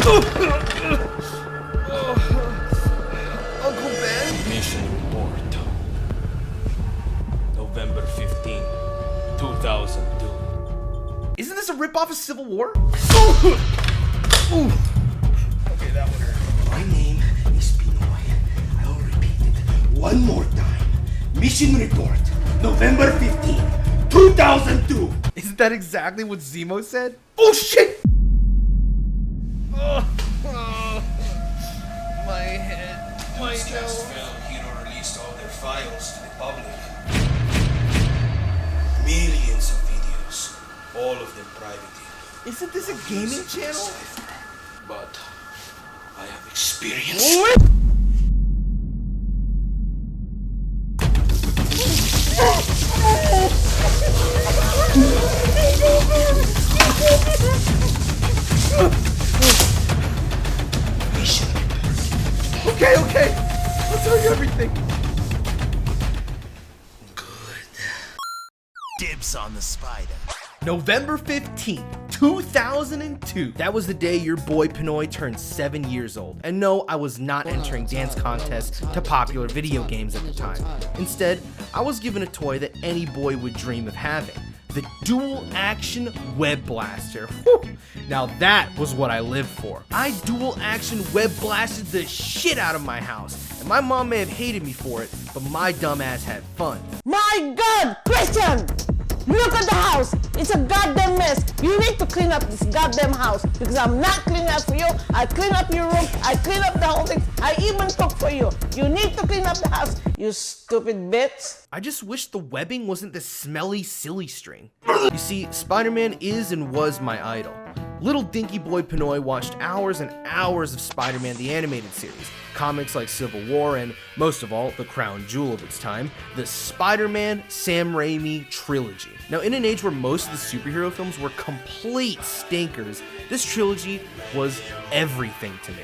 Uncle Ben? Mission report. November 15, 2002. Isn't this a ripoff of Civil War? Okay, that one hurt. My name is Pinoy. I'll repeat it one more time. Mission report, November 15, 2002. Isn't that exactly what Zemo said? Oh shit! My head. My nose. Hero released all their files to the public. Millions of videos, all of them private. Isn't this a gaming channel? But I have experience. Okay, okay. I'll tell you everything. Dibs on the spider. November 15th, 2002. That was the day your boy Pinoy turned 7 years old. And no, I was not entering dance contests to popular video games at the time. Instead, I was given a toy that any boy would dream of having. The dual action web blaster. Whew. Now that was what I lived for. I dual action web blasted the shit out of my house. And my mom may have hated me for it, but my dumb ass had fun. My God, Christian! Look at the house. It's a goddamn mess. You need to clean up this goddamn house because I'm not cleaning up for you. I clean up your room. I clean up the whole thing. I even cook for you. You need to clean up the house, you stupid bitch. I just wish the webbing wasn't this smelly, silly string. You see, Spider-Man is and was my idol. Little dinky boy Pinoy watched hours and hours of Spider-Man the animated series, comics like Civil War, and most of all, the crown jewel of its time, the Spider-Man Sam Raimi trilogy. Now, in an age where most of the superhero films were complete stinkers, this trilogy was everything to me.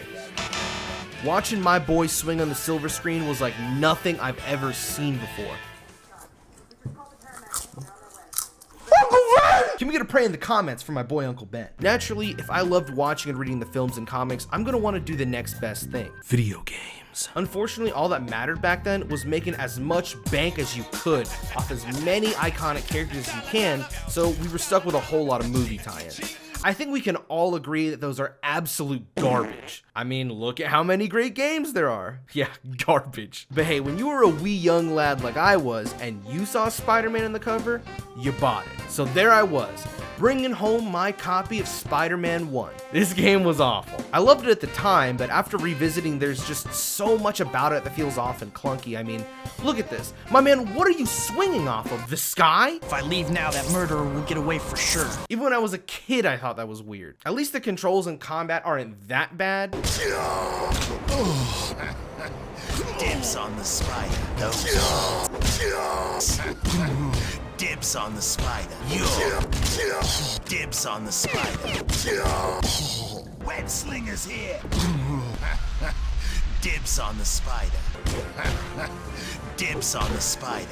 Watching my boy swing on the silver screen was like nothing I've ever seen before. Can we get a pray in the comments for my boy Uncle Ben? Naturally, if I loved watching and reading the films and comics, I'm gonna want to do the next best thing. Video games. Unfortunately, all that mattered back then was making as much bank as you could off as many iconic characters as you can, so we were stuck with a whole lot of movie tie-ins. I think we can all agree that those are absolute garbage. I mean, look at how many great games there are. Yeah, garbage. But hey, when you were a wee young lad like I was, and you saw Spider-Man in the cover, you bought it. So there I was, bringing home my copy of Spider-Man 1. This game was awful. I loved it at the time, but after revisiting, there's just so much about it that feels off and clunky. I mean, look at this. My man, what are you swinging off of? The sky? If I leave now, that murderer will get away for sure. Even when I was a kid, I thought that was weird. At least the controls in combat aren't that bad. Dibs on the spider. Dibs on the spider. Dibs on the spider. Web slinger's here. Dibs on the spider. Dibs on the spider.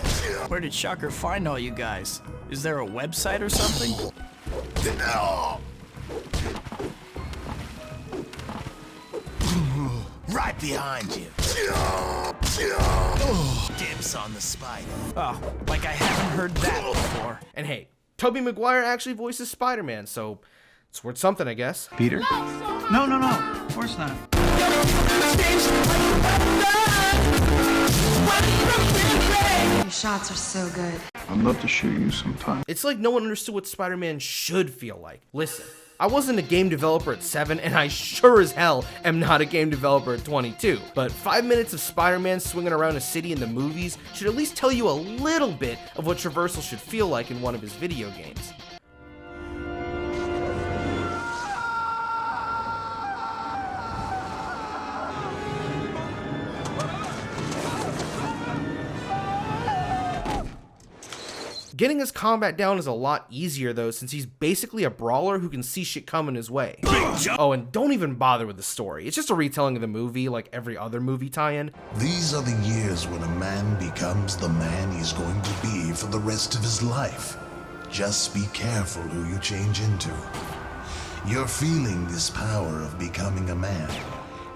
Where did Shocker find all you guys? Is there a website or something? Right behind you. Dibs on the spider. Oh, like I haven't heard that before. And hey, Tobey Maguire actually voices Spider-Man, so it's worth something, I guess. Peter? No, of course not. Your shots are so good. I'd love to shoot you sometime. It's like no one understood what Spider-Man should feel like. Listen, I wasn't a game developer at 7, and I sure as hell am not a game developer at 22. But 5 minutes of Spider-Man swinging around a city in the movies should at least tell you a little bit of what traversal should feel like in one of his video games. Getting his combat down is a lot easier though, since he's basically a brawler who can see shit coming his way. Oh, and don't even bother with the story. It's just a retelling of the movie like every other movie tie-in. These are the years when a man becomes the man he's going to be for the rest of his life. Just be careful who you change into. You're feeling this power of becoming a man.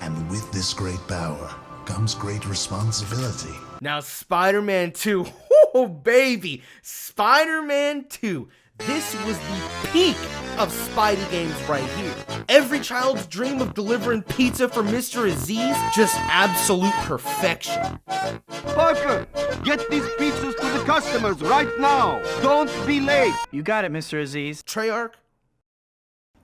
And with this great power comes great responsibility. Now, Spider-Man 2, oh baby, Spider-Man 2. This was the peak of Spidey games right here. Every child's dream of delivering pizza for Mr. Aziz, just absolute perfection. Parker, get these pizzas to the customers right now. Don't be late. You got it, Mr. Aziz. Treyarch,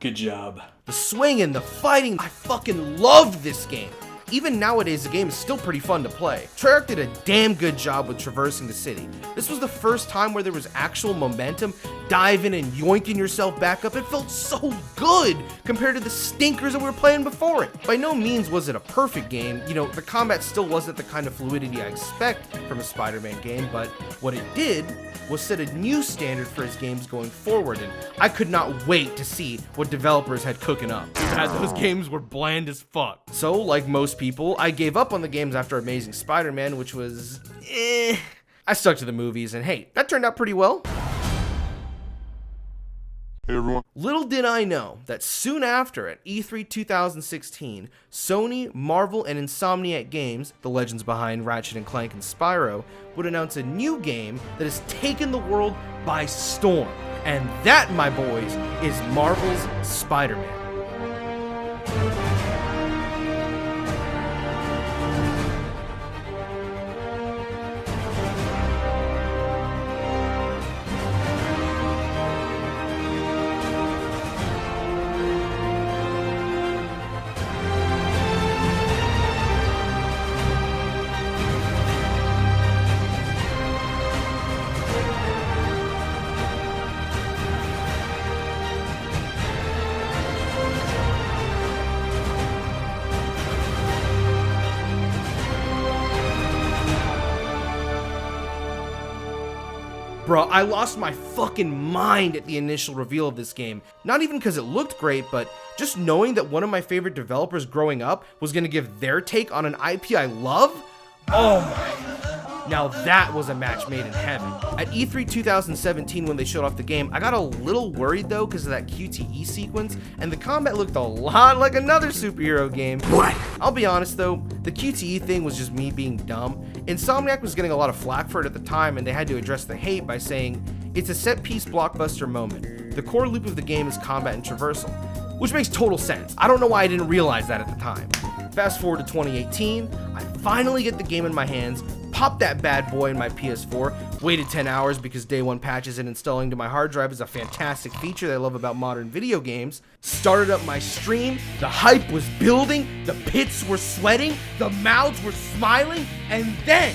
Good job. the swinging, the fighting, I fucking loved this game. Even nowadays, the game is still pretty fun to play. Treyarch did a damn good job with traversing the city. This was the first time where there was actual momentum, diving and yoinking yourself back up. It felt so good compared to the stinkers that we were playing before it. By no means was it a perfect game. You know, the combat still wasn't the kind of fluidity I expect from a Spider-Man game, but what it did was set a new standard for his games going forward, and I could not wait to see what developers had cooking up. Those games were bland as fuck. So, like most people, I gave up on the games after Amazing Spider-Man, which was I stuck to the movies, and hey, that turned out pretty well. Hey everyone. Little did I know that soon after, at E3 2016, Sony, Marvel, and Insomniac Games, the legends behind Ratchet & Clank and Spyro, would announce a new game that has taken the world by storm. And that, my boys, is Marvel's Spider-Man. Bro, I lost my fucking mind at the initial reveal of this game. Not even because it looked great, but just knowing that one of my favorite developers growing up was gonna give their take on an IP I love? Oh my. Now that was a match made in heaven. At E3 2017 when they showed off the game, I got a little worried though because of that QTE sequence, and the combat looked a lot like another superhero game. What? I'll be honest though, the QTE thing was just me being dumb. Insomniac was getting a lot of flack for it at the time, and they had to address the hate by saying, it's a set-piece blockbuster moment. The core loop of the game is combat and traversal, which makes total sense. I don't know why I didn't realize that at the time. Fast forward to 2018, I finally get the game in my hands, pop that bad boy in my PS4, waited 10 hours because day one patches and installing to my hard drive is a fantastic feature that I love about modern video games, started up my stream, the hype was building, the pits were sweating, the mouths were smiling, and then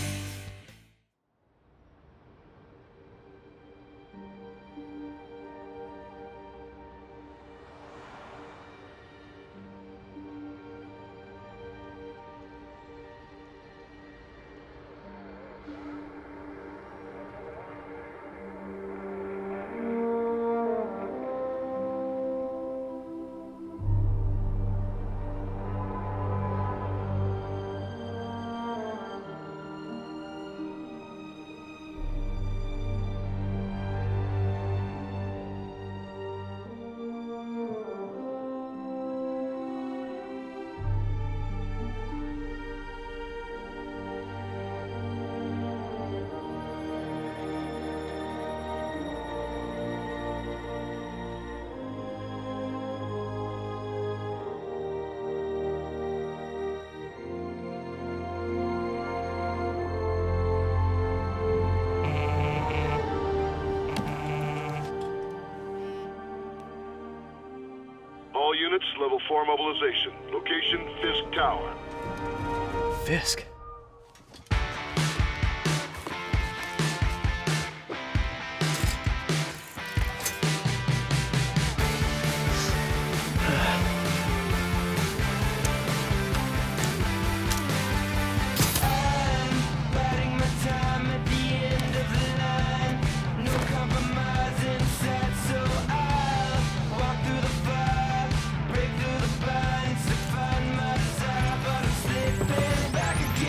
All units, level 4 mobilization. Location, Fisk Tower. Fisk? Back again.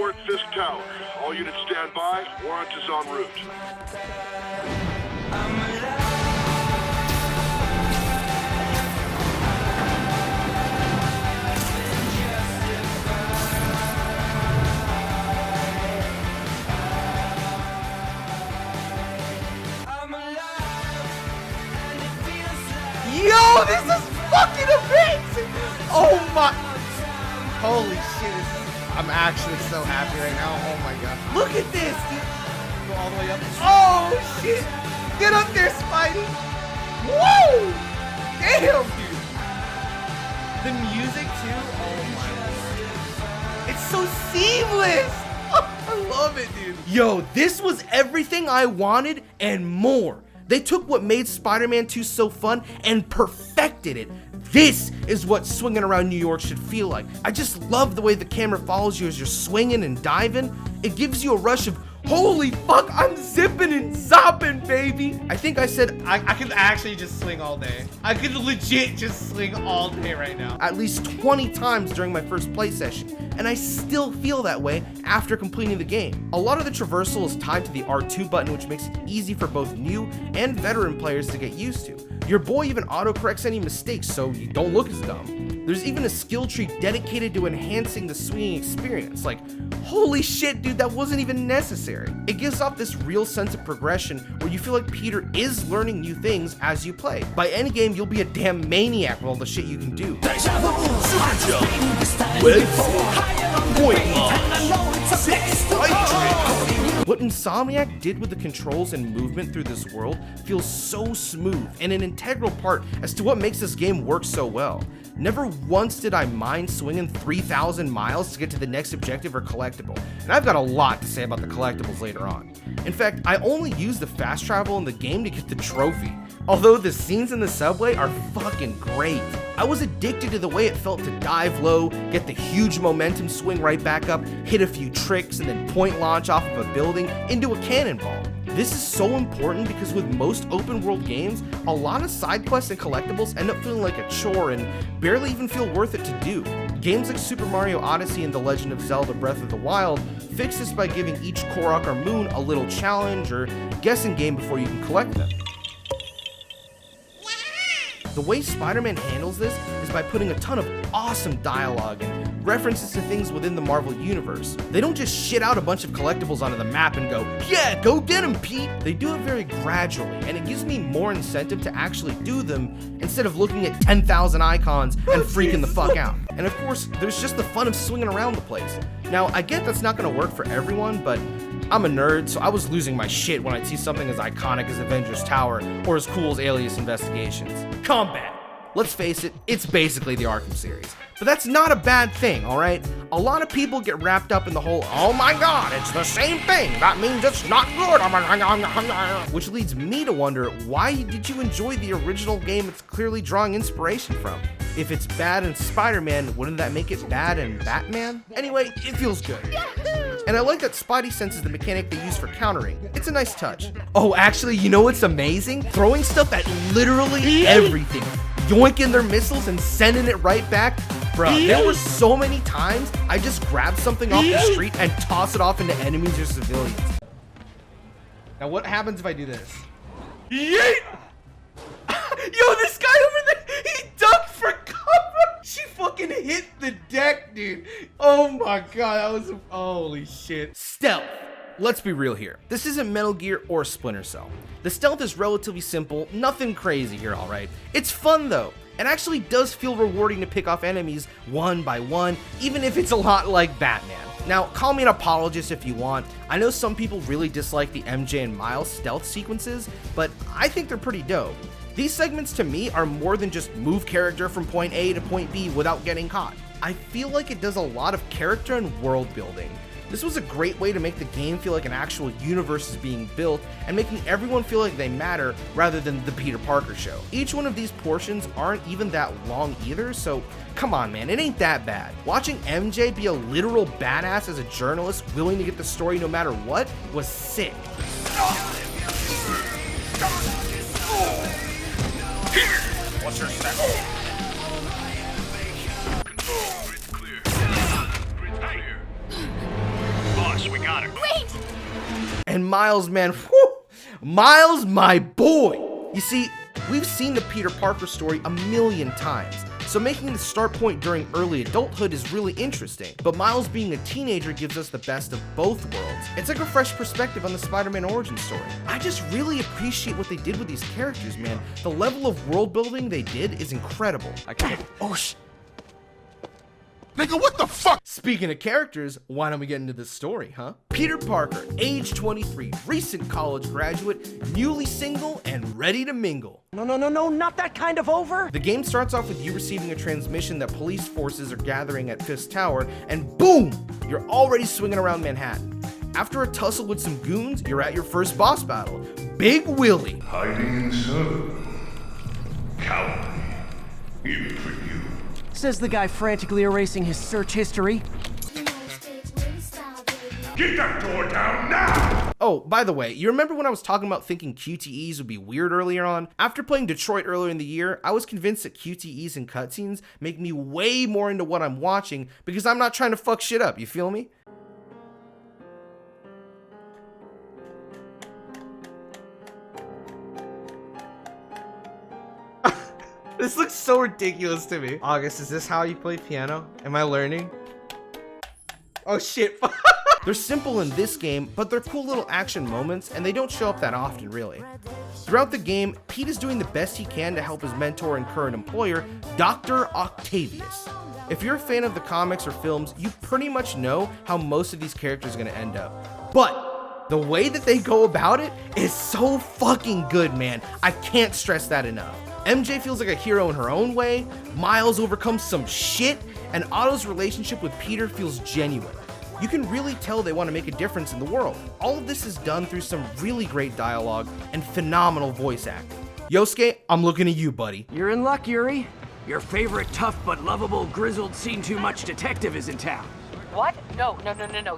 We're at Fisk Tower. All units stand by. Warrant is en route. Yo, this is fucking amazing! Oh my... Holy shit, I'm actually so happy right now. Oh my god. Look at this, dude. Go all the way up. Oh shit! Get up there, Spidey! Whoa! Damn, dude! The music too, oh my lord. It's so seamless! I love it, dude. Yo, this was everything I wanted and more. They took what made Spider-Man 2 so fun and perfected it. This is what swinging around New York should feel like. I just love the way the camera follows you as you're swinging and diving. It gives you a rush of, holy fuck, I'm zipping and zopping, baby. I think I said I could actually just swing all day. I could legit just swing all day right now. At least 20 times during my first play session, and I still feel that way after completing the game. A lot of the traversal is tied to the R2 button, which makes it easy for both new and veteran players to get used to. Your boy even autocorrects any mistakes so you don't look as dumb. There's even a skill tree dedicated to enhancing the swinging experience. Like, holy shit, dude, that wasn't even necessary. It gives off this real sense of progression where you feel like Peter is learning new things as you play. By endgame, you'll be a damn maniac with all the shit you can do. Super jump. Web point launch. 6 What Insomniac did with the controls and movement through this world feels so smooth and an integral part as to what makes this game work so well. Never once did I mind swinging 3,000 miles to get to the next objective or collectible, and I've got a lot to say about the collectibles later on. In fact, I only use the fast travel in the game to get the trophy, although the scenes in the subway are fucking great. I was addicted to the way it felt to dive low, get the huge momentum swing right back up, hit a few tricks, and then point launch off of a building into a cannonball. This is so important because with most open world games, a lot of side quests and collectibles end up feeling like a chore and barely even feel worth it to do. Games like Super Mario Odyssey and The Legend of Zelda Breath of the Wild fix this by giving each Korok or Moon a little challenge or guessing game before you can collect them. The way Spider-Man handles this is by putting a ton of awesome dialogue and references to things within the Marvel Universe. They don't just shit out a bunch of collectibles onto the map and go, yeah, go get them, Pete! They do it very gradually, and it gives me more incentive to actually do them instead of looking at 10,000 icons and freaking the fuck out. And of course, there's just the fun of swinging around the place. Now, I get that's not gonna work for everyone, but I'm a nerd, so I was losing my shit when I'd see something as iconic as Avengers Tower or as cool as Alias Investigations. Combat! Let's face it, it's basically the Arkham series. But that's not a bad thing, alright? A lot of people get wrapped up in the whole, oh my god, it's the same thing, that means it's not good, which leads me to wonder, why did you enjoy the original game it's clearly drawing inspiration from? If it's bad in Spider-Man, wouldn't that make it bad in Batman? Anyway, it feels good. And I like that Spidey senses the mechanic they use for countering. It's a nice touch. Oh, actually, you know what's amazing? Throwing stuff at literally everything. Yoinking their missiles and sending it right back. Bruh, there were so many times I just grabbed something off the street and toss it off into enemies or civilians. Now what happens if I do this? Yeet! Yo, this guy over there, he ducked for cover. She fucking hit the deck, dude. Oh my god, that was, holy shit. Stealth. Let's be real here. This isn't Metal Gear or Splinter Cell. The stealth is relatively simple, nothing crazy here, alright? It's fun though. It actually does feel rewarding to pick off enemies one by one, even if it's a lot like Batman. Now, call me an apologist if you want. I know some people really dislike the MJ and Miles stealth sequences, but I think they're pretty dope. These segments to me are more than just move character from point A to point B without getting caught. I feel like it does a lot of character and world building. This was a great way to make the game feel like an actual universe is being built and making everyone feel like they matter rather than the Peter Parker show. Each one of these portions aren't even that long either, so come on man, it ain't that bad. Watching MJ be a literal badass as a journalist willing to get the story no matter what was sick. What's your step? got her. Wait! And Miles, man, whew, Miles, my boy. You see, we've seen the Peter Parker story a million times, so making the start point during early adulthood is really interesting. But Miles being a teenager gives us the best of both worlds. It's like a fresh perspective on the Spider-Man origin story. I just really appreciate what they did with these characters, man. The level of world building they did is incredible. Oh, sh... Nigga, what the fuck? Speaking of characters, why don't we get into this story, huh? Peter Parker, age 23, recent college graduate, newly single, and ready to mingle. No, not that kind of over. The game starts off with you receiving a transmission that police forces are gathering at Fisk Tower, and boom, you're already swinging around Manhattan. After a tussle with some goons, you're at your first boss battle, Big Willie. Hiding so cowardly, even for you. Says the guy frantically erasing his search history. Get that door down now! Oh, by the way, you remember when I was talking about thinking QTEs would be weird earlier on? After playing Detroit earlier in the year, I was convinced that QTEs and cutscenes make me way more into what I'm watching because I'm not trying to fuck shit up, you feel me? This looks so ridiculous to me. August, is this how you play piano? Am I learning? Oh shit. They're simple in this game, but they're cool little action moments, and they don't show up that often, really. Throughout the game, Pete is doing the best he can to help his mentor and current employer, Dr. Octavius. If you're a fan of the comics or films, you pretty much know how most of these characters are gonna end up. But the way that they go about it is so fucking good, man. I can't stress that enough. MJ feels like a hero in her own way, Miles overcomes some shit, and Otto's relationship with Peter feels genuine. You can really tell they want to make a difference in the world. All of this is done through some really great dialogue and phenomenal voice acting. Yosuke, I'm looking at you, buddy. You're in luck, Yuri. Your favorite tough but lovable, grizzled, seen-too-much detective is in town. What? No.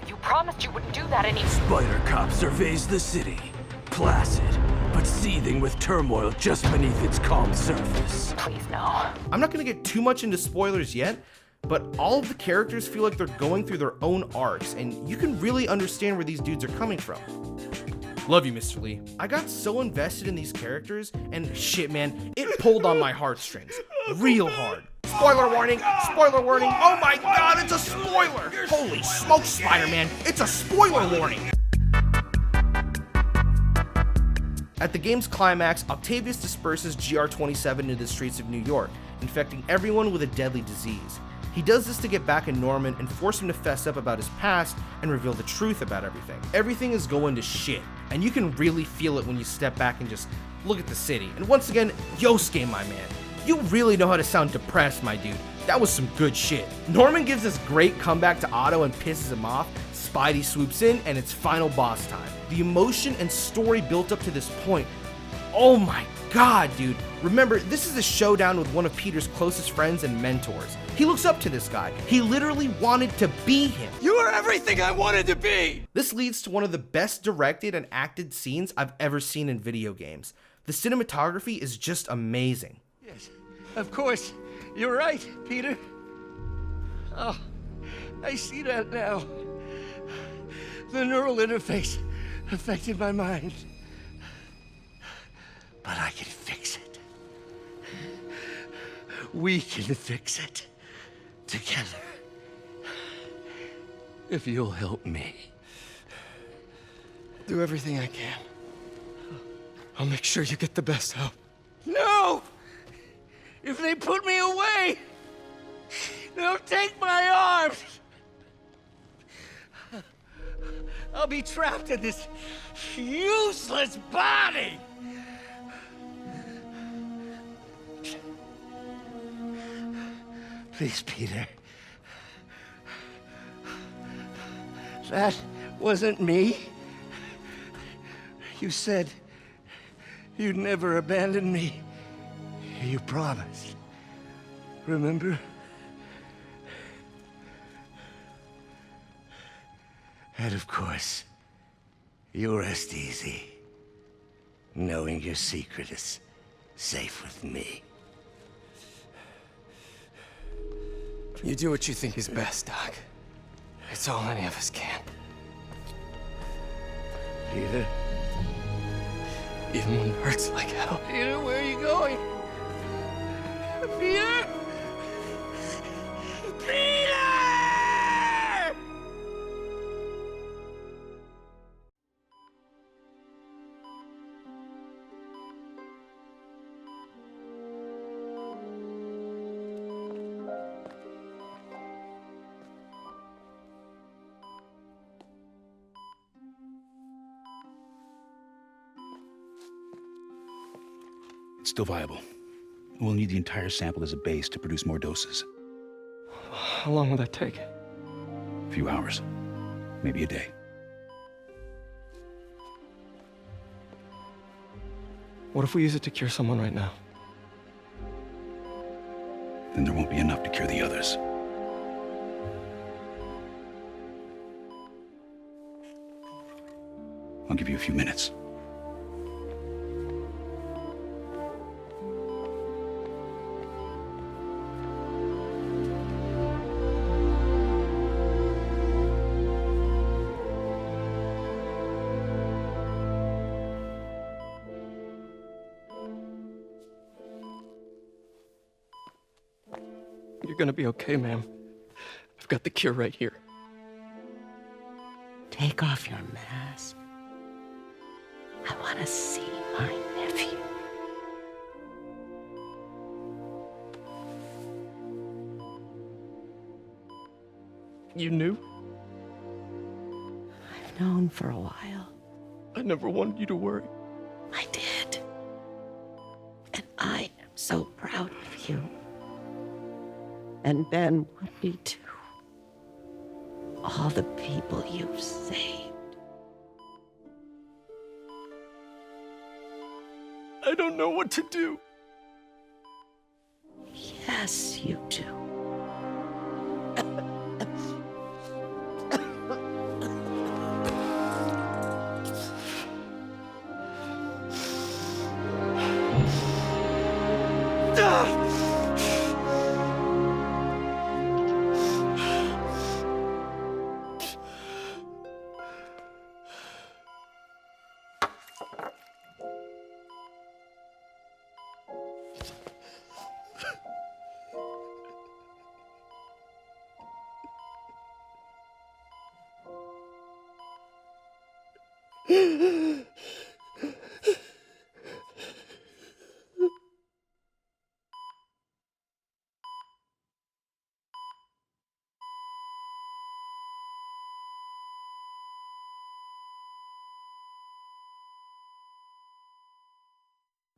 You promised you wouldn't do that any— Spider Cop surveys the city, placid, but seething with turmoil just beneath its calm surface. Please, no. I'm not gonna get too much into spoilers yet, but all of the characters feel like they're going through their own arcs, and you can really understand where these dudes are coming from. Love you, Mr. Lee. I got so invested in these characters, and shit, man, it pulled on my heartstrings. Real hard. Spoiler warning! Spoiler warning! Oh my god, it's a spoiler! Holy smoke, Spider-Man! It's a spoiler warning! At the game's climax, Octavius disperses GR-27 into the streets of New York, infecting everyone with a deadly disease. He does this to get back at Norman and force him to fess up about his past and reveal the truth about everything. Everything is going to shit, and you can really feel it when you step back and just look at the city. And once again, Yosuke, my man, you really know how to sound depressed, my dude. That was some good shit. Norman gives this great comeback to Otto and pisses him off. Spidey swoops in, and it's final boss time. The emotion and story built up to this point, oh my god, dude. Remember, this is a showdown with one of Peter's closest friends and mentors. He looks up to this guy. He literally wanted to be him. You are everything I wanted to be! This leads to one of the best directed and acted scenes I've ever seen in video games. The cinematography is just amazing. Yes, of course. You're right, Peter. Oh, I see that now. The neural interface affected my mind. But I can fix it. We can fix it. Together. If you'll help me. I'll do everything I can. I'll make sure you get the best help. No! If they put me away, they'll take my arms. I'll be trapped in this useless body. Please, Peter. That wasn't me. You said you'd never abandon me. You promised. Remember? And of course, you rest easy, knowing your secret is safe with me. You do what you think is best, Doc. It's all any of us can. Peter. Even when it hurts like hell. Peter, where are you going? Peter! Peter! It's still viable. We'll need the entire sample as a base to produce more doses. How long will that take? A few hours. Maybe a day. What if we use it to cure someone right now? Then there won't be enough to cure the others. I'll give you a few minutes. You're gonna be okay, ma'am. I've got the cure right here. Take off your mask. I want to see my nephew. You knew? I've known for a while. I never wanted you to worry. I did. And I am so proud of you. And Ben would be too. All the people you've saved. I don't know what to do. Yes, you do.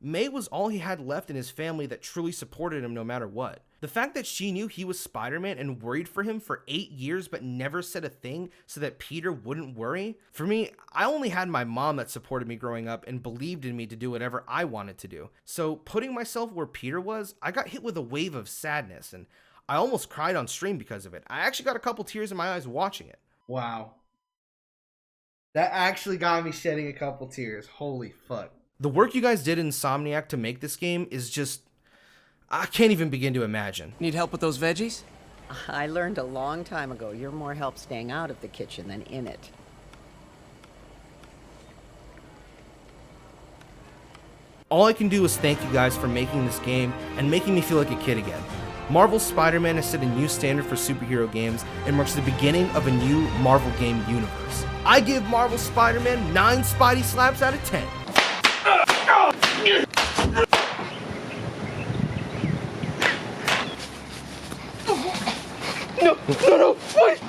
May was all he had left in his family that truly supported him no matter what. The fact that she knew he was Spider-Man and worried for him for 8 years but never said a thing so that Peter wouldn't worry. For me, I only had my mom that supported me growing up and believed in me to do whatever I wanted to do. So putting myself where Peter was, I got hit with a wave of sadness and I almost cried on stream because of it. I actually got a couple tears in my eyes watching it. Wow. That actually got me shedding a couple tears. Holy fuck. The work you guys did in Insomniac to make this game is just... I can't even begin to imagine. Need help with those veggies? I learned a long time ago you're more help staying out of the kitchen than in it. All I can do is thank you guys for making this game and making me feel like a kid again. Marvel's Spider-Man has set a new standard for superhero games and marks the beginning of a new Marvel game universe. I give Marvel's Spider-Man 9 Spidey slaps out of 10. No, wait!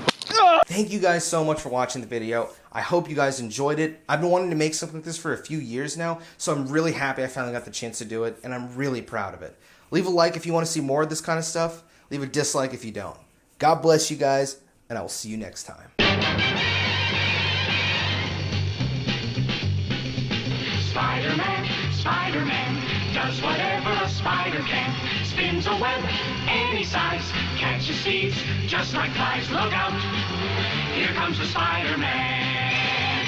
Thank you guys so much for watching the video. I hope you guys enjoyed it. I've been wanting to make something like this for a few years now, so I'm really happy I finally got the chance to do it, and I'm really proud of it. Leave a like if you want to see more of this kind of stuff. Leave a dislike if you don't. God bless you guys, and I will see you next time. Spider-Man, Spider-Man, does whatever a spider can. Spins a web any size, catches thieves just like flies. Look out, here comes the Spider-Man.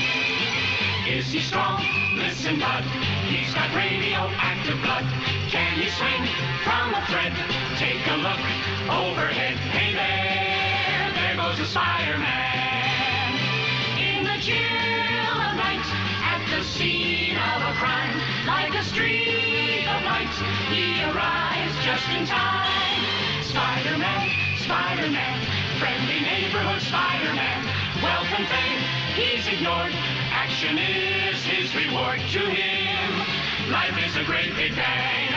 Is he strong? Listen, bud, he's got radioactive blood. Can he swing from a thread? Take a look overhead. Hey there goes the Spider-Man. In the chill of night, the scene of a crime. Like a streak of light, he arrives just in time. Spider-Man, Spider-Man, friendly neighborhood Spider-Man. Wealth and fame, he's ignored. Action is his reward to him. Life is a great big bang.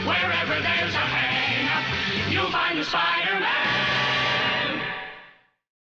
Wherever there's a hang, you'll find the Spider-Man.